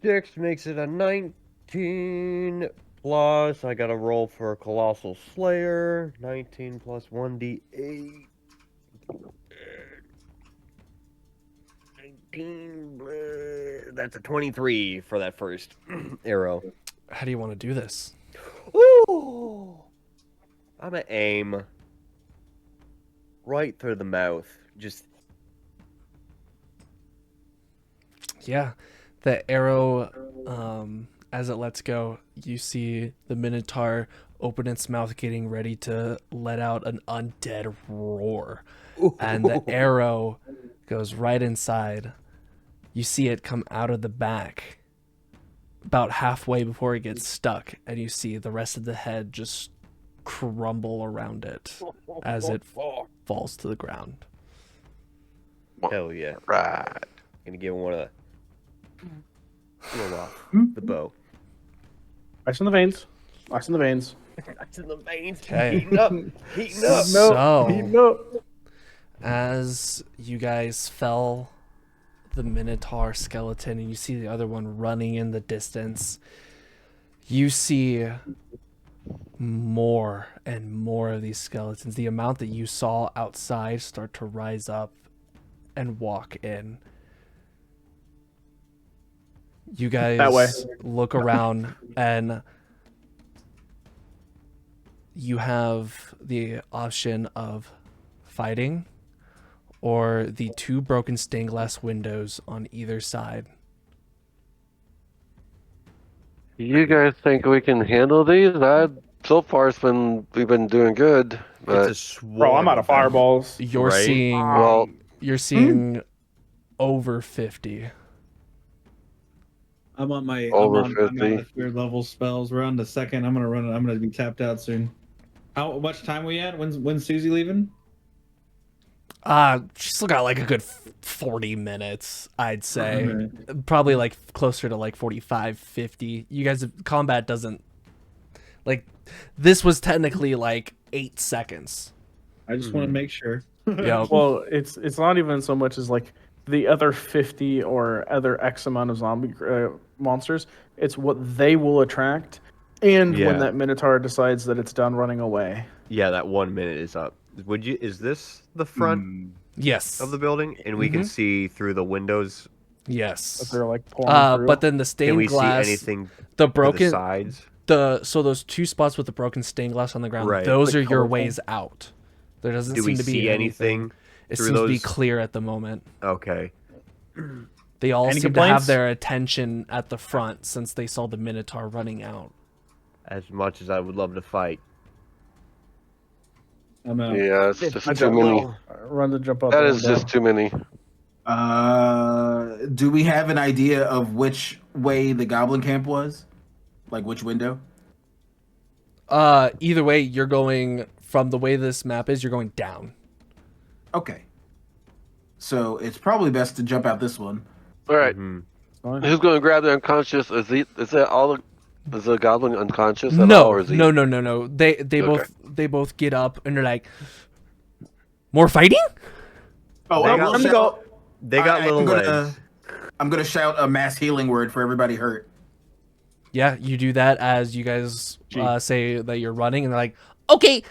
6 makes it a 19 plus. I got to roll for a Colossal Slayer. 19 plus 1d8. 19. That's a 23 for that first arrow. How do you want to do this? Ooh! I'm gonna aim right through the mouth. Just Yeah. The arrow, as it lets go, you see the Minotaur open its mouth, getting ready to let out an undead roar. And the arrow goes right inside. You see it come out of the back about halfway before it gets stuck, and you see the rest of the head just crumble around it as it falls to the ground. hell yeah! Right. Gonna give one a blow off the bow. Ice in the veins. That's in the veins. Okay. Heating up. Heating up. So, No. as you guys fell the Minotaur skeleton and you see the other one running in the distance, you see more and more of these skeletons. The amount that you saw outside start to rise up and walk in. You That way. guys look around and you have the option of fighting or the 2 broken stained glass windows on either side. You guys think we can handle these? So far we've been doing good, but It's a swarm. Bro, I'm out of them. fireballs. You're Right? seeing well, you're seeing over 50. I'm on my Over I'm on 50. the 3rd level spells. We're on the 2nd. I'm gonna be tapped out soon. How much time we at? When's Susie leaving? She's still got like a good 40 minutes, I'd say. Alright. Probably like closer to like 45, 50. You guys, combat doesn't like, this was technically like 8 seconds. I just want to make sure. Yeah. Well, it's not even so much as like the other 50 or other X amount of zombie monsters. It's what they will attract, and Yeah. when that Minotaur decides that it's done running away. Yeah, that 1 minute is up. Is this the front Yes. of the building? And we can see through the windows. That Yes. they're like pouring through. But then the Can stained we glass, see anything the to broken, the sides? so those 2 spots with the broken stained glass on the ground, Right. those Like are your colorful. ways out. There doesn't Do seem we to be see anything It through seems to be those? clear at the moment. Okay. They all Any seem to have complaints? their attention at the front since they saw the Minotaur running out. As much as I would love to fight. I'm out. yeah, it's just I too jump many. Run to jump out. That the is window. just too many. Do we have an idea of which way the goblin camp was? Like which window? Either way, you're going from the way this map is, you're going down. Okay. So it's probably best to jump out this one. All right, Mhm. Fine. who's going to grab the unconscious? Is that all? Is the goblin unconscious at all, No, or is he? no. They Okay. both get up and they're like, more fighting? Oh, They I got- will Let me shout- go. They got I'm little gonna, legs. I'm gonna shout a mass healing word for everybody hurt. Yeah, you do that as you guys Gee. say that you're running, and they're like, okay,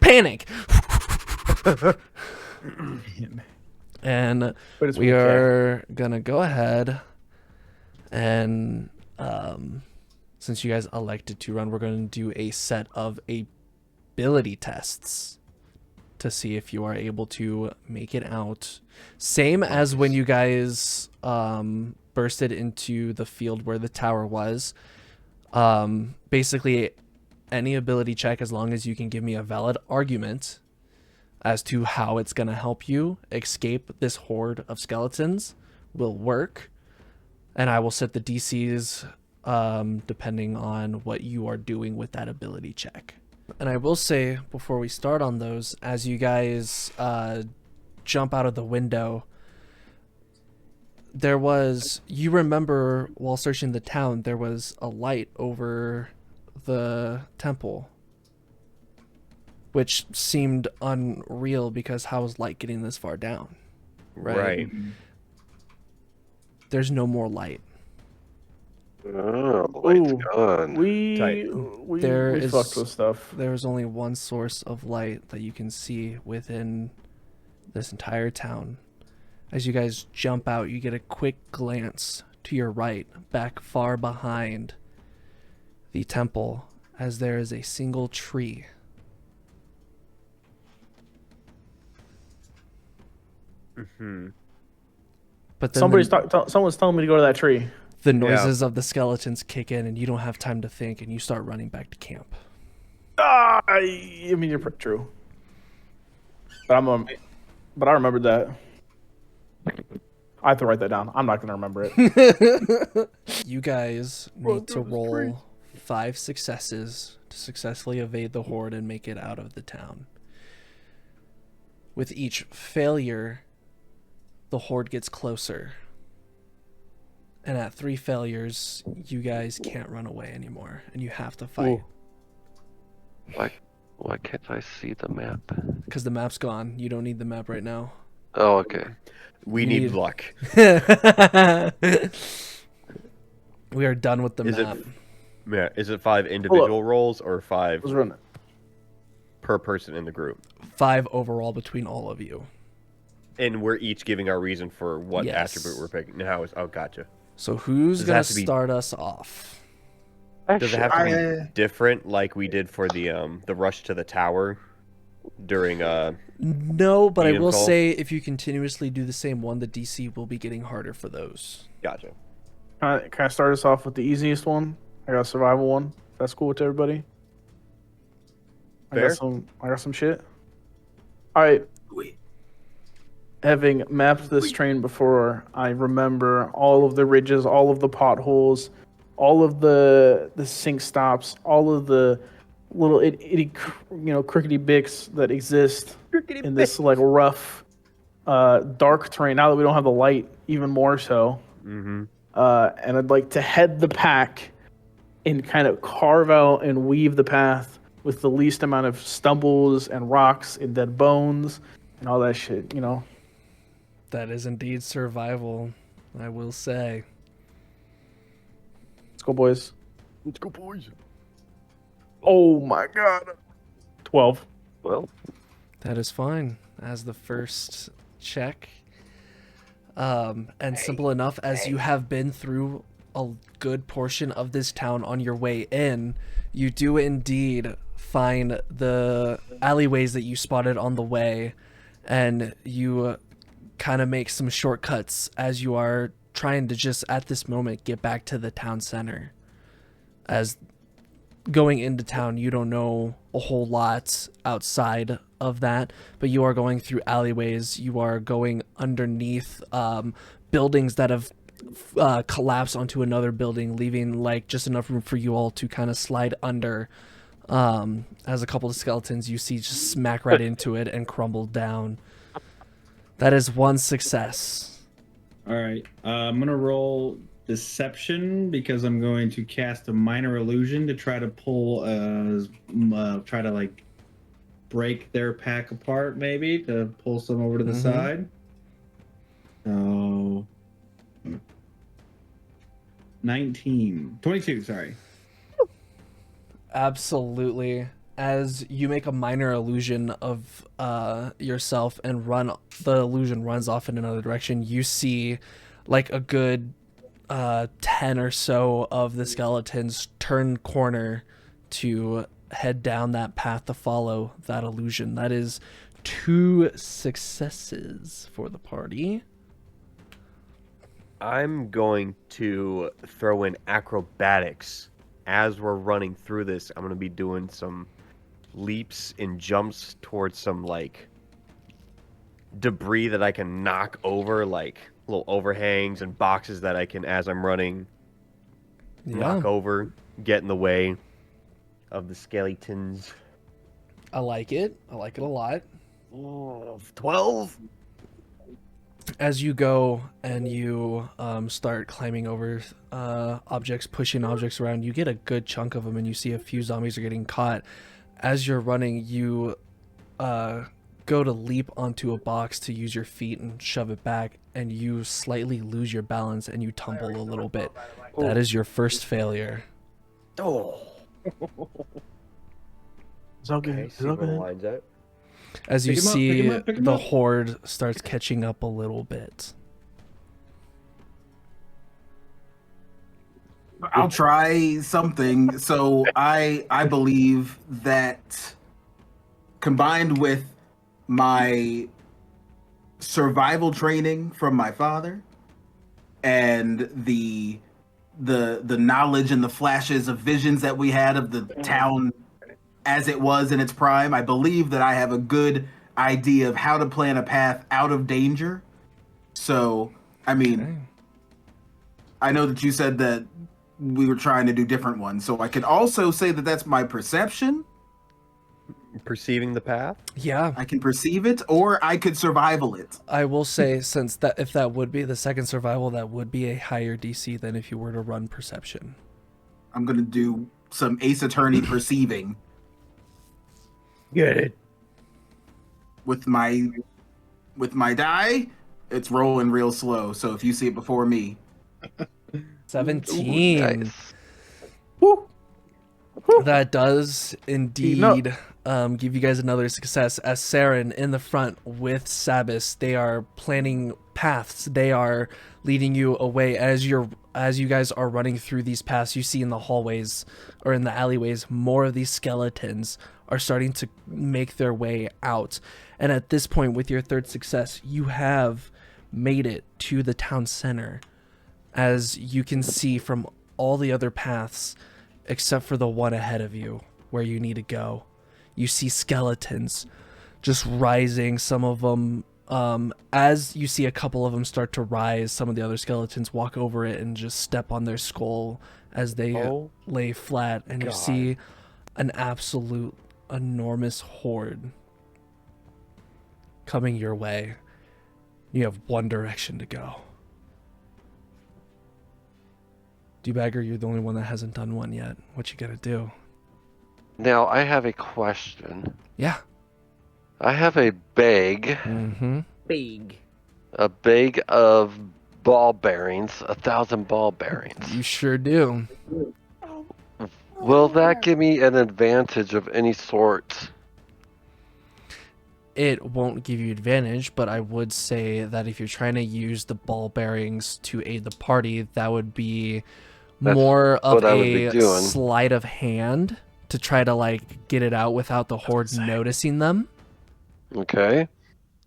panic. And But it's we weekend. are gonna go ahead and since you guys elected to run, we're going to do a set of ability tests to see if you are able to make it out. Same as when you guys bursted into the field where the tower was. Basically, any ability check, as long as you can give me a valid argument as to how it's going to help you escape this horde of skeletons, will work. And I will set the DCs depending on what you are doing with that ability check. And I will say, before we start on those, as you guys jump out of the window, there was, you remember while searching the town, there was a light over the temple, which seemed unreal because how is light getting this far down? Right. There's no more light. Oh, the light's Ooh. gone. We There we is- fucked with stuff. There is only one source of light that you can see within this entire town. As you guys jump out, you get a quick glance to your right, back far behind the temple, as there is a single tree. Mm-hmm. But then Someone's telling me to go to that tree. the noises of the skeletons kick in, and you don't have time to think, and you start running back to camp. I mean, you're true. But but I remembered that. I have to write that down. I'm not gonna remember it. You guys need to roll 5 successes to successfully evade the horde and make it out of the town. With each failure, the horde gets closer. And at 3 failures, you guys can't run away anymore, and you have to fight. Why can't I see the map? Because the map's gone. You don't need the map right now. Oh, okay. We You need need- luck. We are done with the Is map. Yeah, is it 5 individual rolls or 5 Let's run it. per person in the group? 5 overall between all of you. And we're each giving our reason for what Yes. attribute we're picking. Now is gotcha. So who's Does it gonna have to be- start us off? Does it have to be I- different like we did for the rush to the tower during No, but I Medium will call? say if you continuously do the same one, the DC will be getting harder for those. gotcha. Can I start us off with the easiest one? I got a survival one. That's cool with everybody. Fair. I got some shit. All right. Wait. Having mapped this train before, I remember all of the ridges, all of the potholes, all of the sink stops, all of the little crickety bicks that exist in this like rough, dark terrain. Now that we don't have the light, even more so. Mm-hmm. And I'd like to head the pack and kind of carve out and weave the path with the least amount of stumbles and rocks and dead bones and all that shit, you know. That is indeed survival, I will say. Let's go, boys. Let's go, boys. Oh my god. 12. Well, That is fine as the first check. And simple enough as you have been through a good portion of this town on your way in, you do indeed find the alleyways that you spotted on the way, and you kind of make some shortcuts as you are trying to just at this moment get back to the town center. As going into town, you don't know a whole lot outside of that, but you are going through alleyways, you are going underneath buildings that have collapsed onto another building, leaving like just enough room for you all to kind of slide under, as a couple of skeletons you see just smack right into it and crumble down. That is one success. All right. I'm gonna roll deception because I'm going to cast a minor illusion to try to pull, try to like break their pack apart, maybe to pull some over to the side. So 22, sorry. Absolutely. As you make a minor illusion of yourself and the illusion runs off in another direction, you see like a good 10 or so of the skeletons turn corner to head down that path to follow that illusion. That is 2 successes for the party. I'm going to throw in acrobatics. As we're running through this, I'm going to be doing some leaps and jumps towards some, like, debris that I can knock over, like little overhangs and boxes that I can, as I'm running, knock over, get in the way of the skeletons. I like it. I like it a lot. 12? As you go and you start climbing over objects, pushing objects around, you get a good chunk of them, and you see a few zombies are getting caught. As you're running, you go to leap onto a box to use your feet and shove it back, and you slightly lose your balance and you tumble a little bit. That is your first failure. Oh. It's okay. Okay, It's see where the okay. line's at. As you Pick 'em up, see pick 'em up, pick 'em the up. horde starts catching up a little bit. I'll try something. So I believe that combined with my survival training from my father and the knowledge and the flashes of visions that we had of the town as it was in its prime, I believe that I have a good idea of how to plan a path out of danger. So, I mean, Okay. I know that you said that we were trying to do different ones, so I could also say that that's my perception. Perceiving the path? Yeah, I can perceive it, or I could survival it. I will say, since that if that would be the second survival, that would be a higher DC than if you were to run perception. I'm gonna do some Ace Attorney perceiving. Get it. With my die, it's rolling real slow. So if you see it before me, 17. Nice. Woo. Woo. That does Eating up. indeed give you guys another success. As Saren in the front with Sabas, they are planning paths. They are leading you away as you guys are running through these paths. You see in the hallways or in the alleyways, more of these skeletons are starting to make their way out. And at this point, with your third success, you have made it to the town center. As you can see from all the other paths, except for the one ahead of you where you need to go, you see skeletons just rising. Some of them, as you see a couple of them start to rise, some of the other skeletons walk over it and just step on their skull as they lay flat, and you see an absolute enormous horde coming your way. You have one direction to go. Dubbager, you're the only one that hasn't done one yet. What you gonna do? Now, I have a question. Yeah. I have a bag. Mm-hmm. Big. A bag of ball bearings, 1,000 ball bearings. You sure do. Will that give me an advantage of any sort? It won't give you advantage, but I would say that if you're trying to use the ball bearings to aid the party, that would be more of what I would be a doing. sleight of hand to try to like get it out without the horde noticing them. Okay,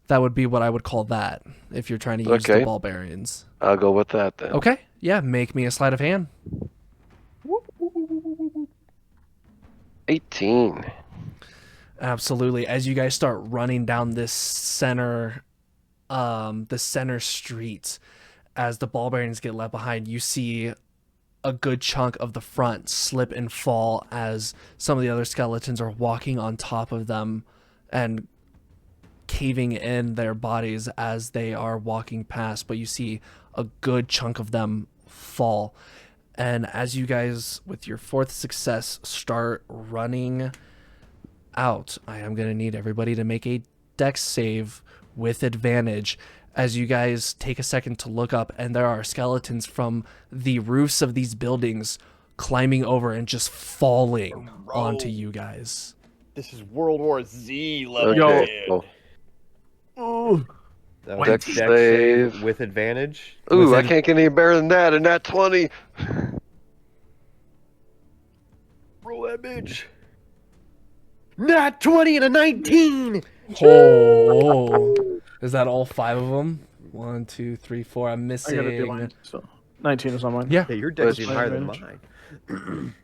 That would be what I would call that if you're trying to use the Okay. ball bearings. I'll go with that then. Okay, yeah, make me a sleight of hand. 18. Absolutely. As you guys start running down this center street, as the ball bearings get left behind, you see a good chunk of the front slip and fall as some of the other skeletons are walking on top of them and caving in their bodies as they are walking past. But you see a good chunk of them fall. And as you guys, with your fourth success, start running out, I am going to need everybody to make a dex save with advantage as you guys take a second to look up, and there are skeletons from the roofs of these buildings climbing over and just falling onto you guys. This is World War Z level. Okay. Kid. Ooh. That was Dex dex save. save with advantage. Ooh, I Within- can't get any better than that, and that 20. Roll that bitch. Not 20 and a 19. Oh, is that all 5 of them? 1, 2, 3, 4. I'm I got a missing. line. So 19 is on mine. Yeah. Hey, your dex is Which- even higher than advantage? mine.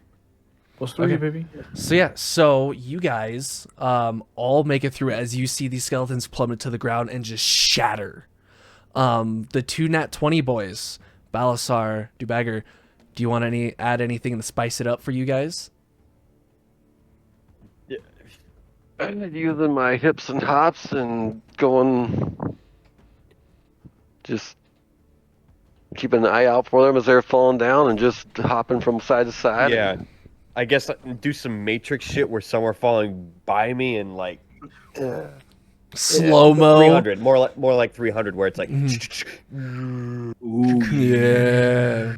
Plus 3, Okay. baby. So you guys all make it through as you see these skeletons plummet to the ground and just shatter. The 2 nat 20 boys, Balasar, Dubbager, do you want to add anything to spice it up for you guys? I'm using my hips and hops and going, just keeping an eye out for them as they're falling down and just hopping from side to side. Yeah. I guess do some Matrix shit where some are falling by me and like Slow mo. 300, more like 300, where it's like ooh, Yeah.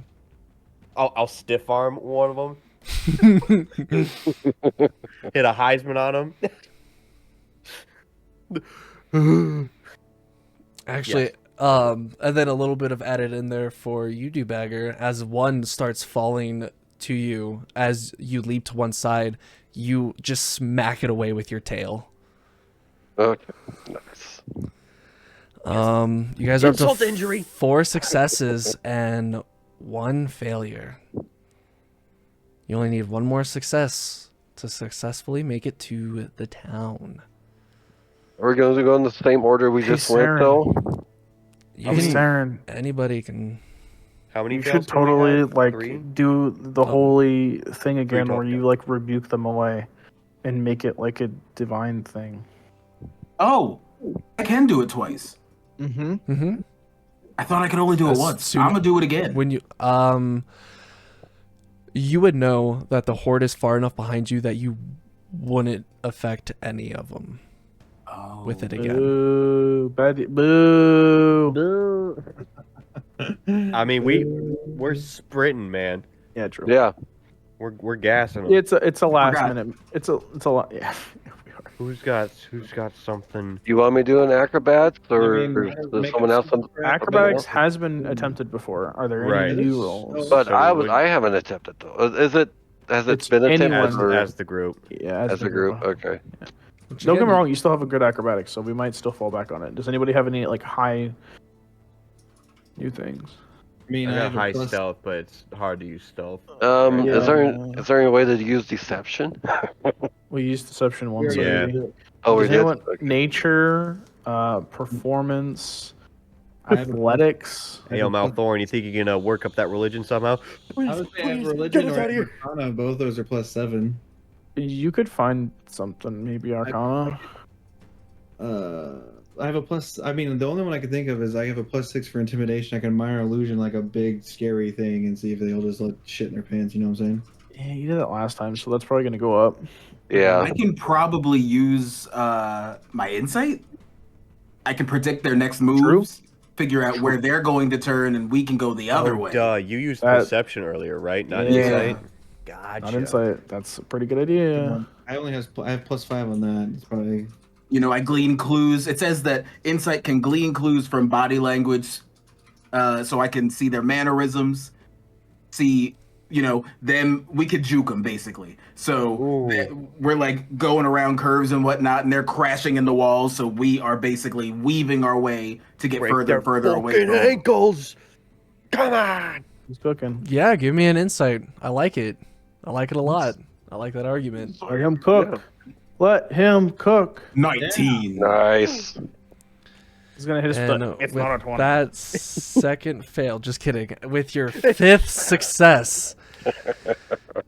I'll stiff arm one of them, hit a Heisman on him. Actually, and then a little bit of added in there for you, Dubbager, as one starts falling to you, as you leap to one side, you just smack it away with your tail. Okay. Nice. You guys are up to Insult to injury. 4 successes and 1 failure. You only need 1 more success to successfully make it to the town. Are we going to go in the same order we Hey, just went, Saren. though? You Hey, can- Saren, anybody can. How many? you fails should do we totally have? like 3? do the holy thing again, total, where you yeah. like rebuke them away, and make it like a divine thing. oh, I can do it twice. Mm-hmm. Mm-hmm. I thought I could only do it As once. soon- I'm gonna do it again. When you would know that the horde is far enough behind you that you wouldn't affect any of them Oh. with it again. Boo. Boo. I mean, we're sprinting, man. Yeah, true. Yeah. We're gassing them. It's a last forgot. minute. It's a lot. Yeah. Who's got something? You want me to do an acrobats, or I mean, does make someone a else? super threat. Acrobatics has been attempted before. Are there Right. any new rolls? But So I haven't attempted though. Is it? Has it It's been attempted anyone- or As the group. Yeah, as a group? Okay. Don't get me wrong. You still have a good acrobatics, so we might still fall back on it. Does anybody have any like high new things? I mean, I got have a high plus- stealth, but it's hard to use stealth. Yeah. Is there any way to use deception? We used deception once. we already Yeah. did it. Oh, we Does did. anyone nature, performance, I have a- athletics? Hey, yo, Maelthorin, you think you can work up that religion somehow? I would say I have religion or Arcana. Both those are +7. You could find something, maybe Arcana. I have a plus. I mean, the only one I can think of is I have a +6 for intimidation. I can minor illusion like a big scary thing and see if they'll just let shit in their pants. You know what I'm saying? Yeah, you did that last time, so that's probably gonna go up. Yeah. I can probably use my insight. I can predict their next moves, figure out where they're going to turn, and we can go the other way. Duh, you used That- perception earlier, right? Not Yeah. insight? Gotcha. Not insight. That's a pretty good idea. I have +5 on that. It's probably You know, I glean clues. It says that insight can glean clues from body language, so I can see their mannerisms, see, you know, them. We could juke them basically. So we're like going around curves and whatnot, and they're crashing into walls. So we are basically weaving our way to get further and further away from them. ankles! Come on! Who's cooking? Yeah, give me an insight. I like it. I like it a lot. I like that argument. Let him cook. Let him cook. 19. Nice. He's gonna hit us. And It's with not a 20. that second fail, just kidding. With your 5th success,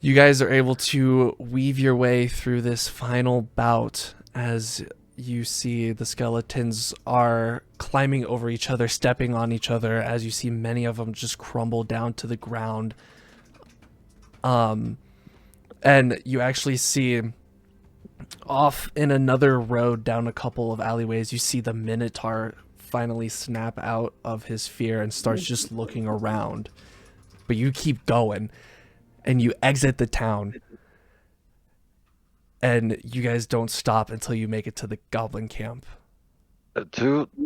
you guys are able to weave your way through this final bout as you see the skeletons are climbing over each other, stepping on each other, as you see many of them just crumble down to the ground. And you actually see off in another road down a couple of alleyways, you see the Minotaur finally snap out of his fear and starts just looking around. But you keep going and you exit the town. And you guys don't stop until you make it to the goblin camp.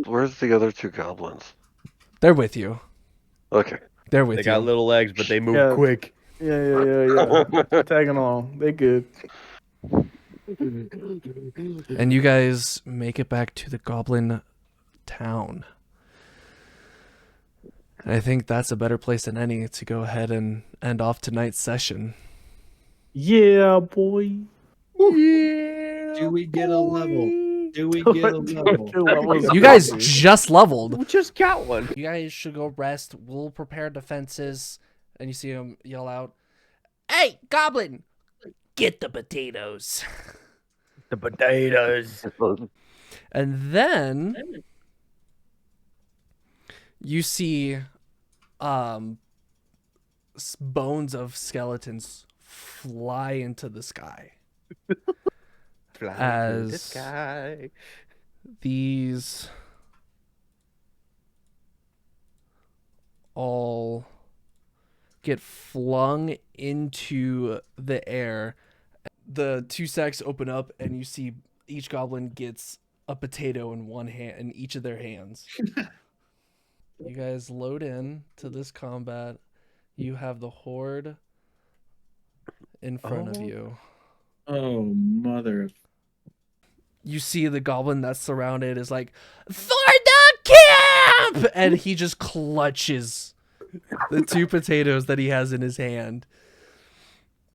Where's the other 2 goblins? They're with you. Okay. They're with They you. got little legs, but they move Yeah. quick. Yeah. Tagging along. They good. And you guys make it back to the goblin town. I think that's a better place than any to go ahead and end off tonight's session. Yeah, boy. Do we get a level? Do we get a level? You guys just leveled. We just got one. You guys should go rest. We'll prepare defenses. And you see him yell out, "Hey, goblin, get the potatoes." The potatoes. And then you see bones of skeletons fly into the sky. Fly As- through the sky. These all get flung into the air. The 2 sacks open up and you see each goblin gets a potato in one hand, in each of their hands. You guys load in to this combat. You have the Horde in front of you. Oh, mother. You see the goblin that's surrounded is like, "For the camp!" And he just clutches the 2 potatoes that he has in his hand.